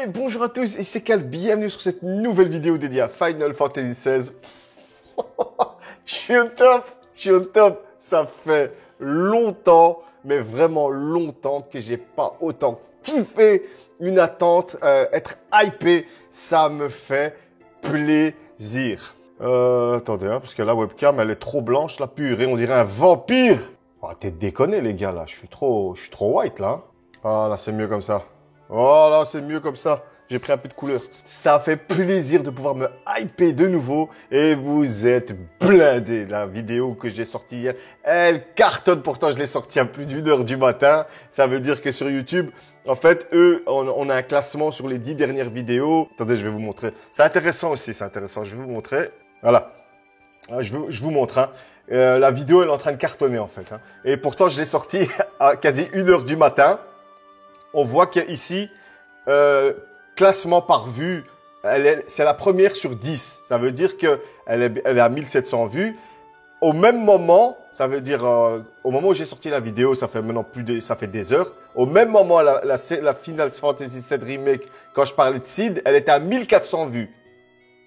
bonjour à tous, ici Cal, bienvenue sur cette nouvelle vidéo dédiée à Final Fantasy XVI. Je suis au top, ça fait longtemps, mais vraiment longtemps que j'ai pas autant kiffé une attente, être hypé, ça me fait plaisir. Attendez, hein, parce que la webcam, elle est trop blanche, la purée, on dirait un vampire. Oh, t'es déconné les gars, là, je suis trop white, là. Ah, là, c'est mieux comme ça. Oh là, c'est mieux comme ça. J'ai pris un peu de couleur. Ça fait plaisir de pouvoir me hyper de nouveau. Et vous êtes blindés. La vidéo que j'ai sortie hier, elle cartonne. Pourtant, je l'ai sortie à plus d'1h du matin. Ça veut dire que sur YouTube, en fait, on a un classement sur les 10 dernières vidéos. Attendez, je vais vous montrer. C'est intéressant aussi, c'est intéressant. Je vais vous montrer. Voilà. Je vous montre. Hein. La vidéo, elle est en train de cartonner, en fait. Hein. Et pourtant, je l'ai sortie à quasi 1h du matin. On voit qu'ici, classement par vue, c'est la première sur 10. Ça veut dire qu'elle est à 1700 vues. Au même moment, ça veut dire, au moment où j'ai sorti la vidéo, ça fait maintenant ça fait des heures. Au même moment, la Final Fantasy VII Remake, quand je parlais de Sid, elle était à 1400 vues.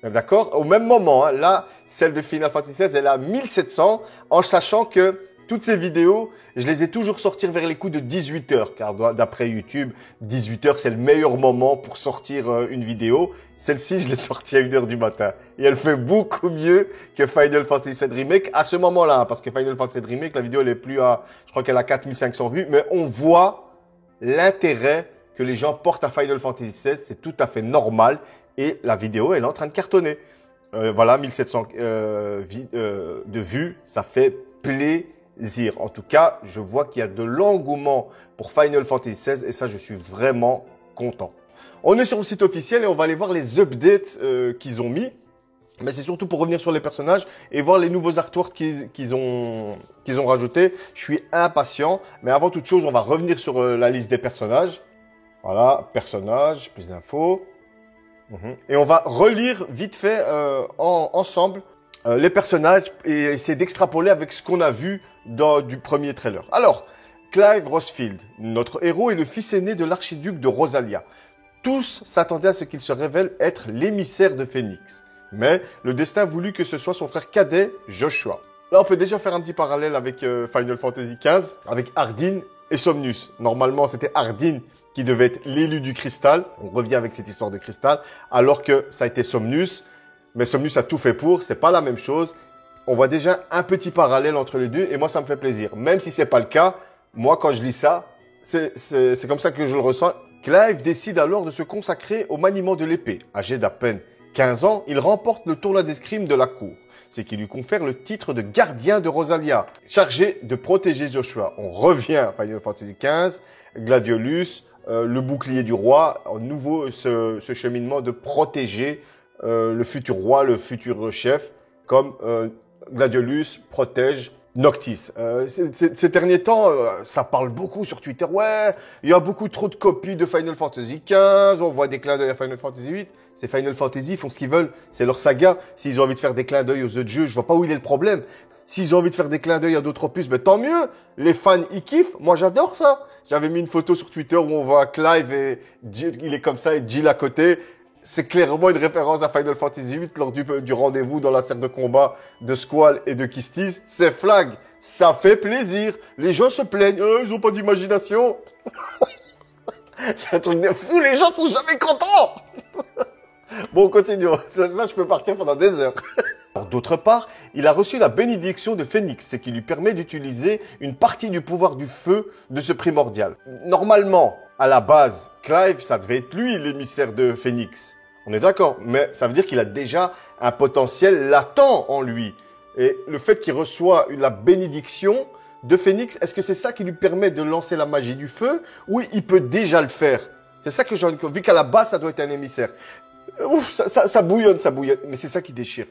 D'accord? Au même moment, hein, là, celle de Final Fantasy XVI, elle est à 1700, en sachant que toutes ces vidéos, je les ai toujours sorties vers les coups de 18 h, car d'après YouTube, 18 h, c'est le meilleur moment pour sortir une vidéo. Celle-ci, je l'ai sortie à 1h du matin. Et elle fait beaucoup mieux que Final Fantasy VII Remake à ce moment-là, hein, parce que Final Fantasy VII Remake, la vidéo, elle est plus à, je crois qu'elle a 4500 vues, mais on voit l'intérêt que les gens portent à Final Fantasy XVI, c'est tout à fait normal, et la vidéo, elle est en train de cartonner. Voilà, 1700 de vues, ça fait plaisir. En tout cas, je vois qu'il y a de l'engouement pour Final Fantasy XVI et ça, je suis vraiment content. On est sur le site officiel et on va aller voir les updates qu'ils ont mis. Mais c'est surtout pour revenir sur les personnages et voir les nouveaux artworks qu'ils ont rajoutés. Je suis impatient. Mais avant toute chose, on va revenir sur la liste des personnages. Voilà, personnages, plus d'infos. Et on va relire vite fait ensemble les personnages et essayer d'extrapoler avec ce qu'on a vu du premier trailer. Alors, Clive Rosfield, notre héros, est le fils aîné de l'archiduc de Rosalia. Tous s'attendaient à ce qu'il se révèle être l'émissaire de Phoenix. Mais le destin a voulu que ce soit son frère cadet, Joshua. Là, on peut déjà faire un petit parallèle avec Final Fantasy XV, avec Ardyn et Somnus. Normalement, c'était Ardyn qui devait être l'élu du cristal. On revient avec cette histoire de cristal, alors que ça a été Somnus. Mais Somnus a tout fait pour, c'est pas la même chose. On voit déjà un petit parallèle entre les deux et moi, ça me fait plaisir. Même si c'est pas le cas, moi, quand je lis ça, c'est comme ça que je le ressens. Clive décide alors de se consacrer au maniement de l'épée. Âgé d'à peine 15 ans, il remporte le tournoi d'escrime de la cour, ce qui lui confère le titre de gardien de Rosalia, chargé de protéger Joshua. On revient à Final Fantasy XV, Gladiolus, le bouclier du roi, en nouveau ce cheminement de protéger le futur roi, le futur chef, comme Gladiolus protège Noctis. Ces derniers temps, ça parle beaucoup sur Twitter. Ouais, il y a beaucoup trop de copies de Final Fantasy XV, on voit des clins d'œil à Final Fantasy VIII. C'est Final Fantasy, ils font ce qu'ils veulent, c'est leur saga. S'ils ont envie de faire des clins d'œil aux autres jeux, je vois pas où il est le problème. S'ils ont envie de faire des clins d'œil à d'autres opus, ben tant mieux. Les fans, ils kiffent. Moi, j'adore ça. J'avais mis une photo sur Twitter où on voit Clive et Jill, il est comme ça et Jill à côté. C'est clairement une référence à Final Fantasy VIII lors du rendez-vous dans la serre de combat de Squall et de Kistis. C'est flag. Ça fait plaisir. Les gens se plaignent. Ils ont pas d'imagination. C'est un truc de fou. Les gens sont jamais contents. Bon, continuons. Ça, je peux partir pendant des heures. D'autre part, il a reçu la bénédiction de Phoenix, ce qui lui permet d'utiliser une partie du pouvoir du feu de ce primordial. Normalement, à la base, Clive, ça devait être lui l'émissaire de Phoenix. On est d'accord, mais ça veut dire qu'il a déjà un potentiel latent en lui. Et le fait qu'il reçoit la bénédiction de Phoenix, est-ce que c'est ça qui lui permet de lancer la magie du feu ou il peut déjà le faire? C'est ça que j'ai envie de... Vu qu'à la base, ça doit être un émissaire. Ouf, ça bouillonne, mais c'est ça qui déchire.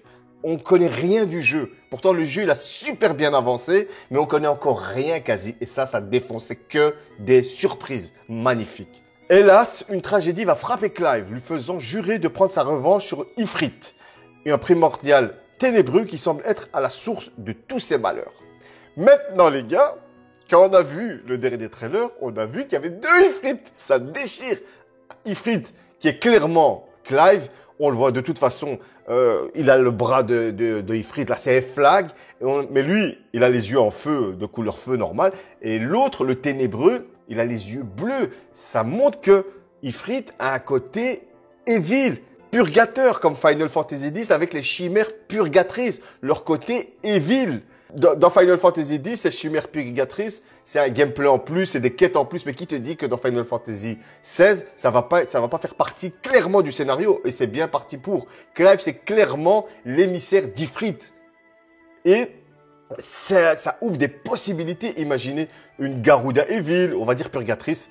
On connaît rien du jeu. Pourtant, le jeu, il a super bien avancé, mais on connaît encore rien quasi. Et ça défonce. C'est que des surprises magnifiques. Hélas, une tragédie va frapper Clive, lui faisant jurer de prendre sa revanche sur Ifrit, un primordial ténébreux qui semble être à la source de tous ses malheurs. Maintenant, les gars, quand on a vu le dernier trailer, on a vu qu'il y avait 2 Ifrit. Ça déchire. Ifrit qui est clairement Clive. On le voit de toute façon, il a le bras de Ifrit, là c'est Flag, mais lui, il a les yeux en feu, de couleur feu normal, et l'autre, le ténébreux, il a les yeux bleus. Ça montre que Ifrit a un côté evil, purgateur, comme Final Fantasy X avec les chimères purgatrices, leur côté evil. Dans Final Fantasy X, ces chimères purgatrices, c'est un gameplay en plus, c'est des quêtes en plus, mais qui te dit que dans Final Fantasy XVI, ça va pas faire partie clairement du scénario, et c'est bien parti pour. Clive, c'est clairement l'émissaire d'Ifrit. Et ça ouvre des possibilités. Imaginez une Garuda Evil, on va dire purgatrice,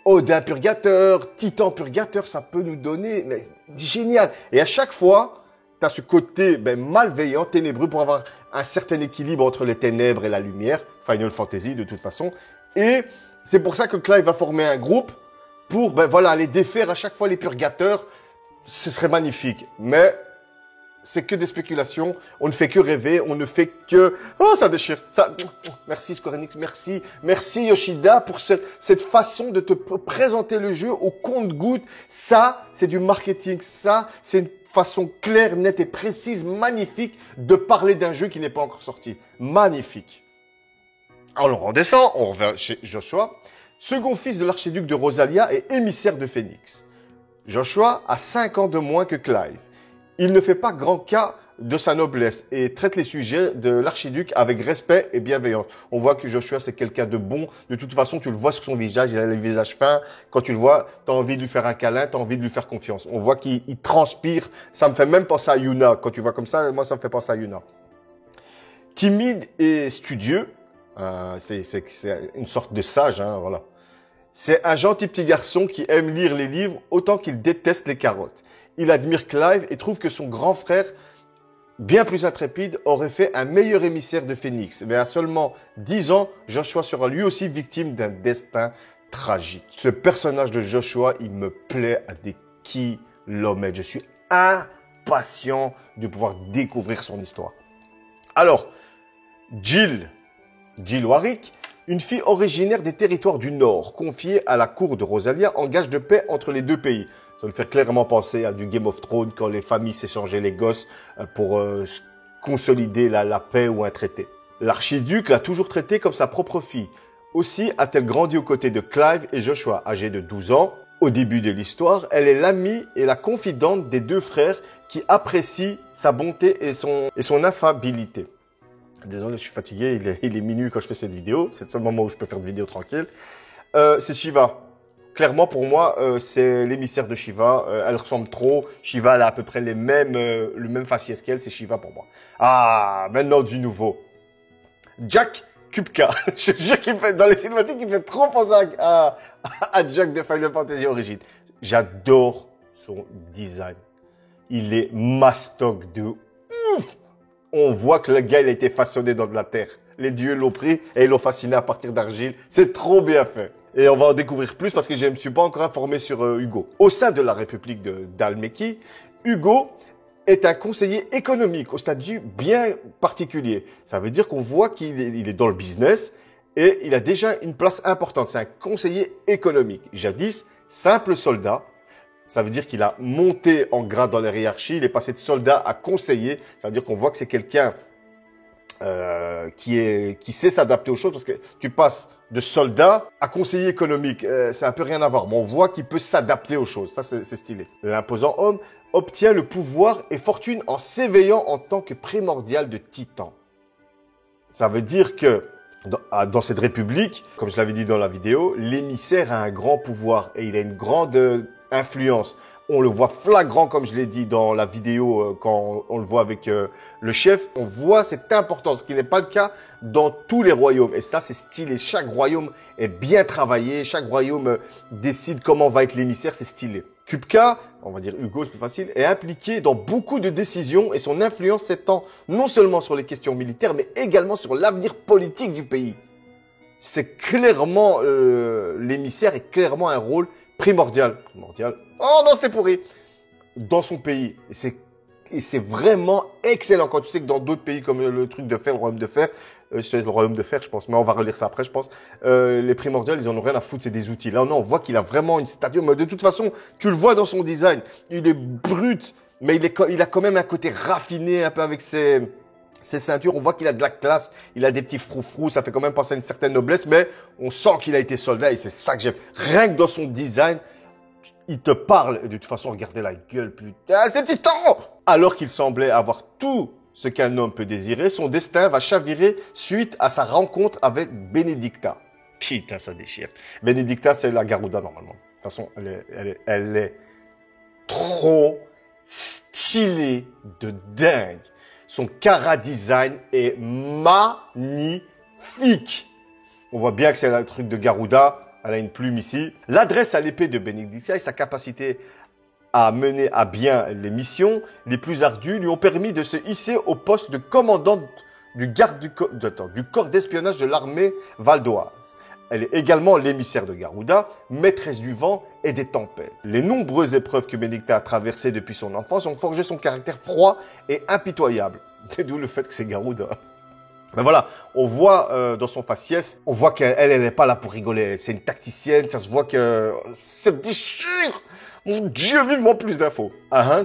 Odin purgateur, Titan purgateur, ça peut nous donner, mais génial. Et à chaque fois, tu as ce côté malveillant, ténébreux, pour avoir un certain équilibre entre les ténèbres et la lumière. Final Fantasy, de toute façon. Et c'est pour ça que Clive va former un groupe pour aller défaire à chaque fois les purgateurs. Ce serait magnifique. Mais c'est que des spéculations. On ne fait que rêver. On ne fait que... Oh, ça déchire. Ça... Merci Square Enix. Merci. Merci Yoshida pour cette façon de te présenter le jeu au compte-gouttes. Ça, c'est du marketing. Ça, c'est une façon claire, nette et précise, magnifique de parler d'un jeu qui n'est pas encore sorti. Magnifique. Alors, on descend, on revient chez Joshua, second fils de l'archiduc de Rosalia et émissaire de Phoenix. Joshua a 5 ans de moins que Clive. Il ne fait pas grand cas de sa noblesse et traite les sujets de l'archiduc avec respect et bienveillance. On voit que Joshua, c'est quelqu'un de bon. De toute façon, tu le vois sur son visage, il a le visage fin. Quand tu le vois, tu as envie de lui faire un câlin, tu as envie de lui faire confiance. On voit qu'il transpire. Ça me fait même penser à Yuna. Quand tu vois comme ça, moi, ça me fait penser à Yuna. Timide et studieux, c'est une sorte de sage, hein, voilà. C'est un gentil petit garçon qui aime lire les livres autant qu'il déteste les carottes. Il admire Clive et trouve que son grand frère, bien plus intrépide, aurait fait un meilleur émissaire de Phoenix. Mais à seulement 10 ans, Joshua sera lui aussi victime d'un destin tragique. Ce personnage de Joshua, il me plaît à des kilomètres. Je suis impatient de pouvoir découvrir son histoire. Alors, Jill Warwick, une fille originaire des territoires du Nord, confiée à la cour de Rosalia en gage de paix entre les deux pays. Ça nous fait clairement penser à du Game of Thrones quand les familles s'échangeaient les gosses pour consolider la paix ou un traité. L'archiduc l'a toujours traitée comme sa propre fille. Aussi a-t-elle grandi aux côtés de Clive et Joshua, âgés de 12 ans. Au début de l'histoire, elle est l'amie et la confidente des deux frères qui apprécient sa bonté et son affabilité. Désolé, je suis fatigué, il est minuit quand je fais cette vidéo. C'est le seul moment où je peux faire de vidéo tranquille. C'est Shiva. Clairement, pour moi, c'est l'émissaire de Shiva. Elle ressemble trop. Shiva, elle a à peu près le même faciès qu'elle. C'est Shiva pour moi. Ah, maintenant du nouveau. Jack Kupka. Je jure qu'il fait, dans les cinématiques, il fait trop penser à Jack de Final Fantasy Origins. J'adore son design. Il est mastoc de ouf. On voit que le gars, il a été façonné dans de la terre. Les dieux l'ont pris et ils l'ont façonné à partir d'argile. C'est trop bien fait. Et on va en découvrir plus parce que je ne me suis pas encore informé sur Hugo. Au sein de la République d'Almeki, Hugo est un conseiller économique au statut bien particulier. Ça veut dire qu'on voit qu'il est dans le business et il a déjà une place importante. C'est un conseiller économique. Jadis, simple soldat. Ça veut dire qu'il a monté en grade dans la hiérarchie. Il est passé de soldat à conseiller. Ça veut dire qu'on voit que c'est quelqu'un qui sait s'adapter aux choses parce que tu passes de soldat à conseiller économique. C'est un peu rien à voir. Mais on voit qu'il peut s'adapter aux choses. Ça, c'est stylé. L'imposant homme obtient le pouvoir et fortune en s'éveillant en tant que primordial de titan. Ça veut dire que dans cette république, comme je l'avais dit dans la vidéo, l'émissaire a un grand pouvoir et il a une grande influence. On le voit flagrant, comme je l'ai dit dans la vidéo, quand on le voit avec le chef. On voit cette importance, ce qui n'est pas le cas dans tous les royaumes. Et ça, c'est stylé. Chaque royaume est bien travaillé. Chaque royaume décide comment va être l'émissaire. C'est stylé. Kupka, on va dire Hugo, c'est plus facile, est impliqué dans beaucoup de décisions et son influence s'étend non seulement sur les questions militaires, mais également sur l'avenir politique du pays. C'est clairement, l'émissaire est clairement un rôle primordial. Oh non, c'était pourri. Dans son pays. Et c'est vraiment excellent. Quand tu sais que dans d'autres pays comme le truc de fer, le royaume de fer, c'est le royaume de fer, je pense. Mais on va relire ça après, je pense. Les primordiales, ils en ont rien à foutre, c'est des outils. Là, non, on voit qu'il a vraiment une stature. Mais de toute façon, tu le vois dans son design. Il est brut, mais il a quand même un côté raffiné, un peu avec ses ceintures. On voit qu'il a de la classe. Il a des petits froufrous. Ça fait quand même penser à une certaine noblesse, mais on sent qu'il a été soldat et c'est ça que j'aime. Rien que dans son design, il te parle. Et de toute façon, regardez la gueule, putain, c'est Titan! Alors qu'il semblait avoir tout ce qu'un homme peut désirer, son destin va chavirer suite à sa rencontre avec Benedicta. Putain, ça déchire. Benedicta, c'est la Garuda, normalement. De toute façon, elle est trop stylée de dingue. Son chara-design est magnifique. On voit bien que c'est un truc de Garuda. Elle a une plume ici. L'adresse à l'épée de Benedicta et sa capacité à mener à bien les missions les plus ardues lui ont permis de se hisser au poste de commandant du corps d'espionnage de l'armée valdoise. Elle est également l'émissaire de Garuda, maîtresse du vent et des tempêtes. Les nombreuses épreuves que Benedicta a traversées depuis son enfance ont forgé son caractère froid et impitoyable. C'est d'où le fait que c'est Garuda. Ben voilà, on voit dans son faciès, on voit qu'elle n'est pas là pour rigoler. C'est une tacticienne, ça se voit que ça déchire. Mon Dieu, vivement plus d'infos. Ahun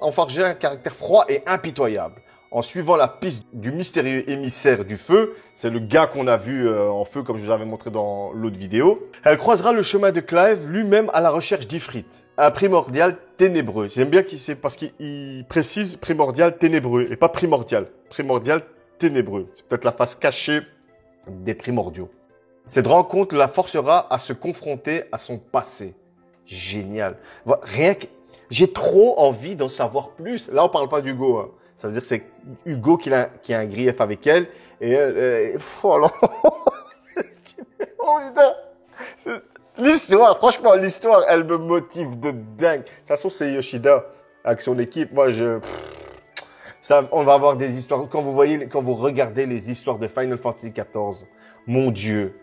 ont forgé un caractère froid et impitoyable. En suivant la piste du mystérieux émissaire du feu, c'est le gars qu'on a vu en feu comme je vous avais montré dans l'autre vidéo, elle croisera le chemin de Clive lui-même à la recherche d'Ifrit, un primordial ténébreux. J'aime bien qu'il sait parce qu'il précise primordial ténébreux et pas primordial. Primordial ténébreux. C'est peut-être la face cachée des primordiaux. Cette rencontre la forcera à se confronter à son passé. Génial. Rien que... J'ai trop envie d'en savoir plus. Là, on parle pas d'Hugo. Hein. Ça veut dire que c'est Hugo qui a un grief avec elle. Et elle... Oh là. Oh putain. L'histoire, franchement, l'histoire, elle me motive de dingue. De toute façon, c'est Yoshida avec son équipe. Moi, ça, on va avoir des histoires. Quand vous regardez les histoires de Final Fantasy XIV, mon Dieu,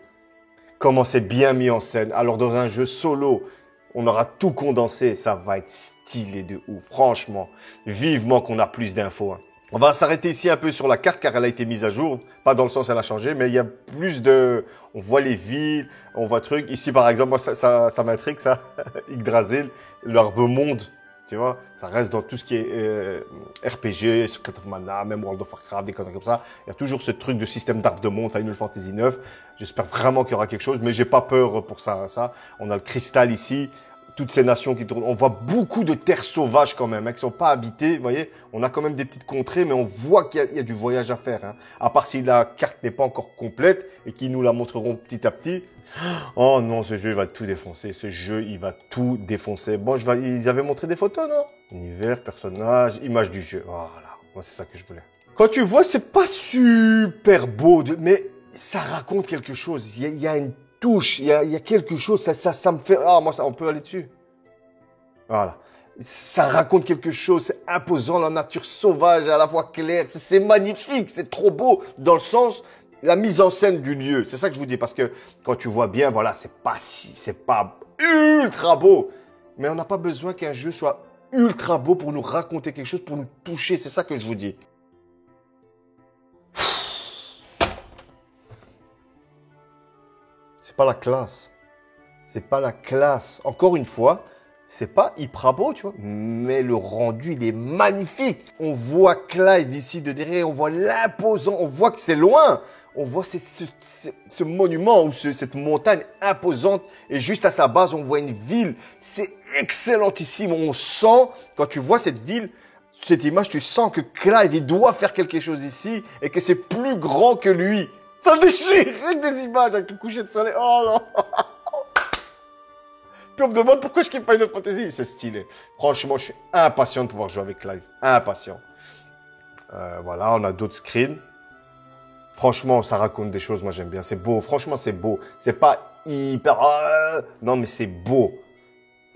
comment c'est bien mis en scène. Alors, dans un jeu solo, on aura tout condensé. Ça va être stylé de ouf. Franchement, vivement qu'on a plus d'infos. Hein. On va s'arrêter ici un peu sur la carte car elle a été mise à jour. Pas dans le sens elle a changé, mais il y a plus de... On voit les villes, on voit trucs. Ici, par exemple, moi, ça m'intrigue, ça. Yggdrasil, l'Arbre Monde. Tu vois, ça reste dans tout ce qui est RPG, Secret of Mana, même World of Warcraft, des conneries comme ça. Il y a toujours ce truc de système d'arbre de monde, Final Fantasy 9. J'espère vraiment qu'il y aura quelque chose, mais j'ai pas peur pour ça. On a le cristal ici, toutes ces nations qui tournent. On voit beaucoup de terres sauvages quand même, hein, qui sont pas habitées. Vous voyez, on a quand même des petites contrées, mais on voit qu'il y a du voyage à faire. Hein. À part si la carte n'est pas encore complète et qu'ils nous la montreront petit à petit. Oh non, ce jeu, il va tout défoncer. Ce jeu, il va tout défoncer. Bon, ils avaient montré des photos, non? Univers, personnage, image du jeu. Voilà, moi, c'est ça que je voulais. Quand tu vois, c'est pas super beau, mais ça raconte quelque chose. Il y a une touche, il y a quelque chose. Ça me fait... Ah, moi, on peut aller dessus. Voilà. Ça raconte quelque chose, c'est imposant, la nature sauvage, à la fois claire. C'est magnifique, c'est trop beau, dans le sens... La mise en scène du lieu, c'est ça que je vous dis, parce que quand tu vois bien, voilà, c'est pas ultra beau, mais on n'a pas besoin qu'un jeu soit ultra beau pour nous raconter quelque chose, pour nous toucher, c'est ça que je vous dis. C'est pas la classe, c'est pas la classe. Encore une fois, c'est pas hyper beau, tu vois, mais le rendu, il est magnifique. On voit Clive ici de derrière, on voit l'imposant, on voit que c'est loin. On voit ce monument ou cette montagne imposante et juste à sa base, on voit une ville. C'est excellentissime. On sent, quand tu vois cette ville, cette image, tu sens que Clive, il doit faire quelque chose ici et que c'est plus grand que lui. Ça déchire avec des images avec le coucher de soleil. Oh non. Puis on me demande pourquoi je kiffe Final Fantasy. C'est stylé. Franchement, je suis impatient de pouvoir jouer avec Clive. Impatient. Voilà, on a d'autres screens. Franchement, ça raconte des choses, moi j'aime bien. C'est beau, franchement c'est beau. C'est pas hyper... non, mais c'est beau.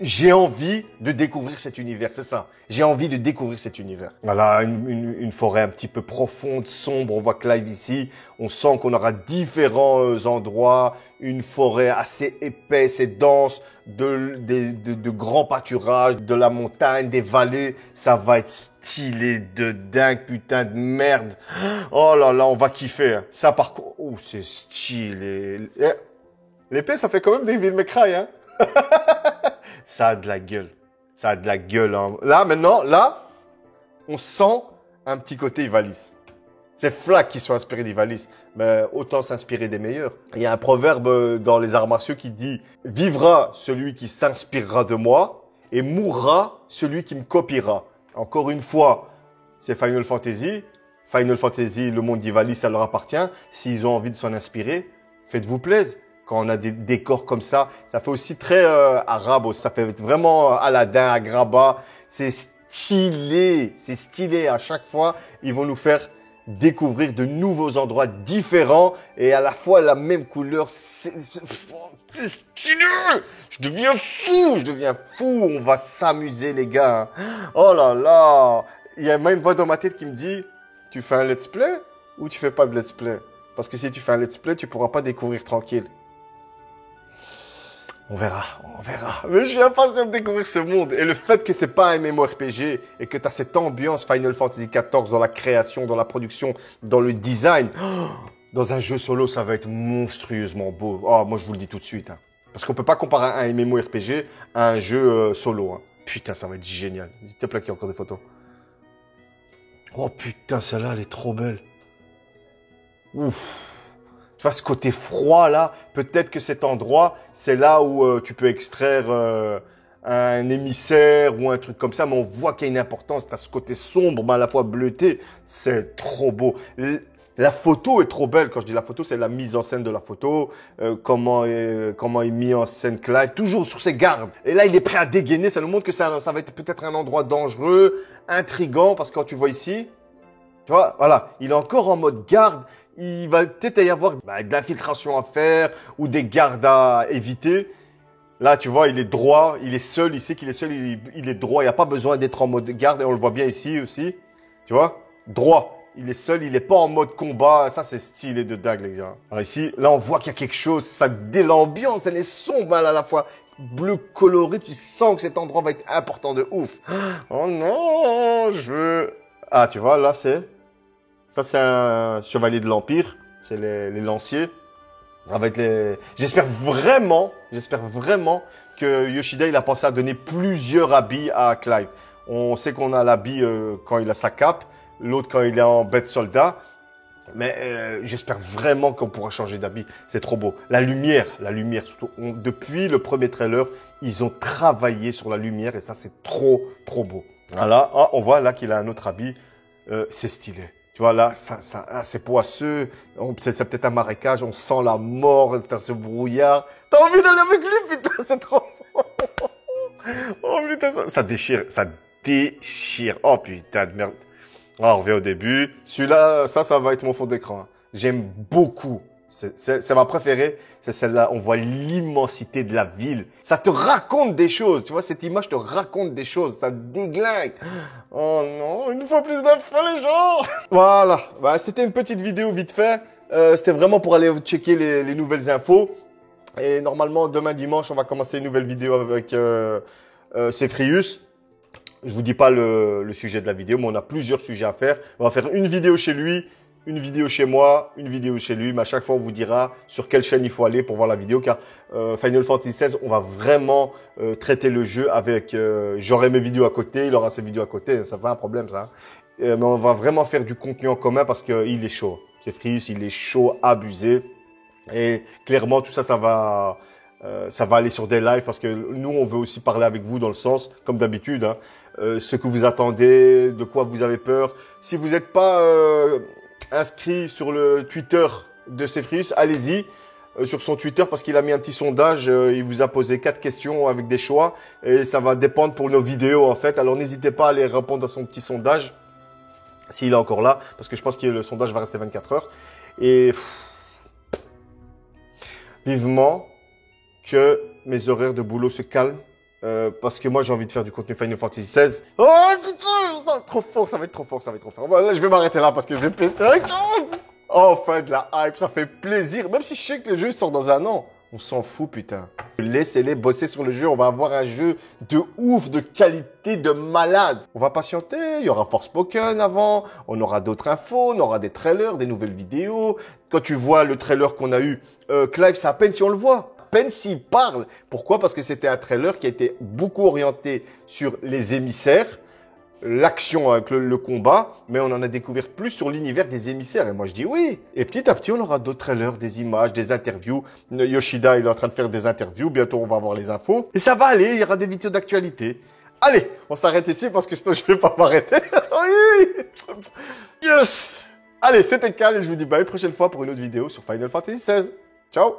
j'ai envie de découvrir cet univers, c'est ça. J'ai envie de découvrir cet univers. Voilà, une forêt un petit peu profonde, sombre. On voit Clive ici. On sent qu'on aura différents endroits. Une forêt assez épaisse et dense, de grands pâturages, de la montagne, des vallées. Ça va être stylé de dingue, putain de merde. Oh là là, on va kiffer. Hein. Ça par contre, oh, c'est stylé. L'épée, ça fait quand même des Devil May Cry, hein. Ça a de la gueule. Ça a de la gueule. Hein. Là, maintenant, là, on sent un petit côté Ivalice. C'est Flack qui sont inspirés d'Ivalice. Mais autant s'inspirer des meilleurs. Il y a un proverbe dans les arts martiaux qui dit « Vivra celui qui s'inspirera de moi et mourra celui qui me copiera. » Encore une fois, c'est Final Fantasy. Final Fantasy, le monde d'Ivalice, ça leur appartient. S'ils ont envie de s'en inspirer, faites-vous plaisir. Quand on a des décors comme ça fait aussi très arabe, ça fait vraiment Aladdin, Agrabah. C'est stylé, c'est stylé. À chaque fois, ils vont nous faire découvrir de nouveaux endroits différents et à la fois la même couleur. C'est stylé. Je deviens fou. On va s'amuser, les gars. Oh là là. Il y a même une voix dans ma tête qui me dit, tu fais un let's play ou tu fais pas de let's play? Parce que si tu fais un let's play, tu pourras pas découvrir tranquille. On verra, on verra. Mais je suis impatient de découvrir ce monde. Et le fait que c'est pas un MMORPG et que tu as cette ambiance Final Fantasy XIV dans la création, dans la production, dans le design, dans un jeu solo, ça va être monstrueusement beau. Oh, moi, je vous le dis tout de suite. Hein. Parce qu'on peut pas comparer un MMORPG à un jeu solo. Hein. Putain, ça va être génial. S'il te plaît qu'il y a encore des photos. Oh putain, celle-là, elle est trop belle. Ouf. Tu vois, ce côté froid là, peut-être que cet endroit, c'est là où tu peux extraire un émissaire ou un truc comme ça, mais on voit qu'il y a une importance. Tu as ce côté sombre, mais à la fois bleuté. C'est trop beau. La photo est trop belle. Quand je dis la photo, c'est la mise en scène de la photo, comment est mis en scène Clive, toujours sur ses gardes. Et là, il est prêt à dégainer. Ça nous montre que ça va être peut-être un endroit dangereux, intriguant, parce que quand tu vois ici, tu vois, voilà, il est encore en mode garde. Il va peut-être y avoir de l'infiltration à faire ou des gardes à éviter. Là, tu vois, il est droit, il est seul, il sait qu'il est seul, il est droit. Il n'y a pas besoin d'être en mode garde et on le voit bien ici aussi. Tu vois, droit. Il est seul, il n'est pas en mode combat. Ça, c'est stylé de dingue, les gars. Alors ici, là, on voit qu'il y a quelque chose. Ça dès l'ambiance, elle est sombre à la fois. Bleu coloré, tu sens que cet endroit va être important de ouf. Oh non, je veux... Ah, tu vois, là, c'est... Ça, c'est un chevalier de l'Empire. C'est les lanciers. Avec les... J'espère vraiment que Yoshida, il a pensé à donner plusieurs habits à Clive. On sait qu'on a l'habit quand il a sa cape, l'autre quand il est en bête soldat. Mais j'espère vraiment qu'on pourra changer d'habit. C'est trop beau. La lumière surtout. Depuis le premier trailer, ils ont travaillé sur la lumière et ça, c'est trop beau. Voilà, on voit là qu'il a un autre habit. C'est stylé. Tu vois, là, c'est poisseux. C'est peut-être un marécage. On sent la mort. T'as ce brouillard. T'as envie d'aller avec lui, putain. C'est trop fort. Oh, putain, ça déchire. Ça déchire. Oh, putain de merde. On revient au début. Celui-là, ça va être mon fond d'écran. J'aime beaucoup. C'est ma préférée. C'est celle-là. On voit l'immensité de la ville. Ça te raconte des choses. Tu vois, cette image te raconte des choses. Ça déglingue. Oh non, une fois plus d'infos, les gens. Voilà. C'était une petite vidéo vite fait. C'était vraiment pour aller checker les nouvelles infos. Et normalement, demain dimanche, on va commencer une nouvelle vidéo avec Cephraius. Je vous dis pas le sujet de la vidéo, mais on a plusieurs sujets à faire. On va faire une vidéo chez lui, une vidéo chez moi, une vidéo chez lui. Mais à chaque fois, on vous dira sur quelle chaîne il faut aller pour voir la vidéo. Car Final Fantasy XVI, on va vraiment traiter le jeu avec... J'aurai mes vidéos à côté, il aura ses vidéos à côté. Ça fait un problème, ça. Mais on va vraiment faire du contenu en commun parce qu'il est chaud. Cephraius, il est chaud, abusé. Et clairement, tout ça, ça va aller sur des lives parce que nous, on veut aussi parler avec vous dans le sens, comme d'habitude, hein, ce que vous attendez, de quoi vous avez peur. Si vous n'êtes pas inscrit sur le Twitter de Cephraius, allez-y sur son Twitter parce qu'il a mis un petit sondage. Il vous a posé 4 questions avec des choix et ça va dépendre pour nos vidéos en fait. Alors n'hésitez pas à aller répondre à son petit sondage s'il est encore là parce que je pense que le sondage va rester 24 heures. Et vivement que mes horaires de boulot se calment parce que moi j'ai envie de faire du contenu Final Fantasy XVI. Oh putain, ça va être trop fort, ça va être trop fort, ça va être trop fort. Bon, là, je vais m'arrêter là parce que je vais péter un câble. Enfin de la hype, ça fait plaisir. Même si je sais que le jeu sort dans un an. On s'en fout, putain. Laissez-les bosser sur le jeu. On va avoir un jeu de ouf, de qualité, de malade. On va patienter. Il y aura Forspoken avant. On aura d'autres infos. On aura des trailers, des nouvelles vidéos. Quand tu vois le trailer qu'on a eu, Clive, c'est à peine si on le voit. À peine s'il parle. Pourquoi? Parce que c'était un trailer qui a été beaucoup orienté sur les émissaires, l'action avec le combat, mais on en a découvert plus sur l'univers des émissaires. Et moi, je dis oui. Et petit à petit, on aura d'autres trailers, des images, des interviews. Yoshida, il est en train de faire des interviews. Bientôt, on va avoir les infos. Et ça va aller, il y aura des vidéos d'actualité. Allez, on s'arrête ici parce que sinon, je vais pas m'arrêter. Oui. Yes. Allez, c'était Cal et je vous dis bye la prochaine fois pour une autre vidéo sur Final Fantasy XVI. Ciao.